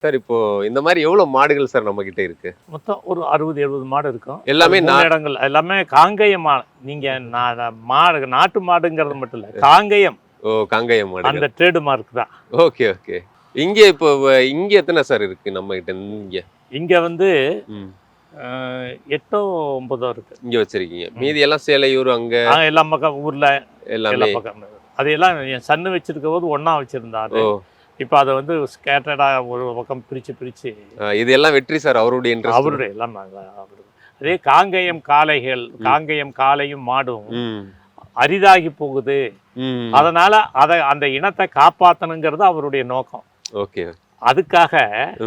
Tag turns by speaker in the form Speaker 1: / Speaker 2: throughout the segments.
Speaker 1: Sir இப்போ இந்த மாதிரி எவ்வளவு மாடுகள் சார் நம்ம கிட்ட இருக்கு?
Speaker 2: மொத்தம் ஒரு 60-70 மாடு இருக்கும்.
Speaker 1: எல்லாமே
Speaker 2: அது 3 இடங்கள் எல்லாமே காங்கேய மாடு. நீங்க மாடு நாட்டு மாடுங்கிறது மட்டும் இல்ல, காங்கேயம்.
Speaker 1: ஓ, காங்கேயம் மாடு.
Speaker 2: அந்த ட்ரேடு மார்க் தான்.
Speaker 1: Okay okay. இங்க இப்போ இங்க எத்தனை சார் இருக்கு நம்ம கிட்ட?
Speaker 2: இங்க வந்து
Speaker 1: ம்
Speaker 2: 8 9 இருக்கு.
Speaker 1: இங்க வச்சிருக்கீங்க. மீதி எல்லாம் சேலையூர் அங்க
Speaker 2: எல்லா பக்கம் ஊர்ல எல்லா
Speaker 1: எல்லாமே.
Speaker 2: பக்கம். அதெல்லாம் என் சன்னு வச்சிருக்க போது ஒண்ணா வச்சிருந்தாரு.
Speaker 1: ஓ,
Speaker 2: இப்போ அதை வந்து ஸ்கேட்டர்டா ஒரு பக்கம் பிரிச்சு
Speaker 1: இது எல்லாம் வெற்றி சார் அவருடைய இன்ட்ரெஸ்ட்.
Speaker 2: அவருடைய எல்லாம் அவருடைய. அதே காங்கேயம் காளைகள், காங்கேயம் காளையும் மாடும்
Speaker 1: ம்
Speaker 2: அரிதாகி போகுது.
Speaker 1: ம்
Speaker 2: அதனால அந்த இனத்தை காப்பாற்றணுங்கிறது அவருடைய நோக்கம்.
Speaker 1: ஓகே.
Speaker 2: அதுக்காக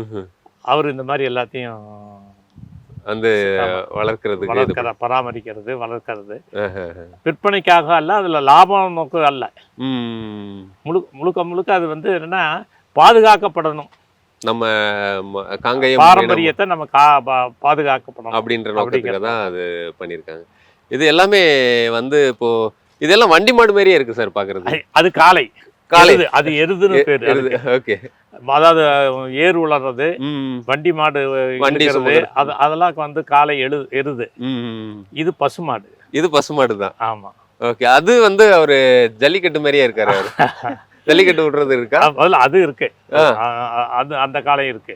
Speaker 1: ம்ஹும்.
Speaker 2: அவர் இந்த மாதிரி எல்லாத்தையும்
Speaker 1: அந்த வளர்க்கறதுக்கு
Speaker 2: பராமரிக்கிறது, வளர்க்கறது
Speaker 1: ஆஹ்.
Speaker 2: விற்பனைக்காக அல்ல, அதுல லாபம் நோக்கம் அல்ல.
Speaker 1: ம்
Speaker 2: முழுக்க அது வந்து என்னன்னா பாதுகாக்கப்படணும்.
Speaker 1: நம்ம காங்கேயம்
Speaker 2: பாரம்பரியத்தை நம்ம பாதுகாக்கப்படணும்
Speaker 1: அப்படின்ற நோக்கத்துக்கு தான் அது பண்ணியிருக்காங்க. இது எல்லாமே வந்து இப்போ இதெல்லாம் வண்டி மாடு மாதிரியே இருக்கு சார் பாக்குறது.
Speaker 2: அது காளை.
Speaker 1: காளை.
Speaker 2: அது எருதுன்னு பேரு.
Speaker 1: ஓகே.
Speaker 2: அதாவது ஏர் உலர்றது,
Speaker 1: ம்
Speaker 2: வண்டி மாடு
Speaker 1: வண்டி
Speaker 2: இழுக்கிறது, அதெல்லாம் வந்து காளை எருது.
Speaker 1: ம்
Speaker 2: இது பசுமாடு.
Speaker 1: இது பசுமாடு தான்.
Speaker 2: ஆமா.
Speaker 1: ஓகே. அது வந்து அவரு ஜல்லிக்கட்டு மாதிரியே இருக்காரு அவரு. ஜல்லிக்கட்டு விடுறது இருக்கா?
Speaker 2: முதல்ல அது இருக்கு. அந்த காளை இருக்கு.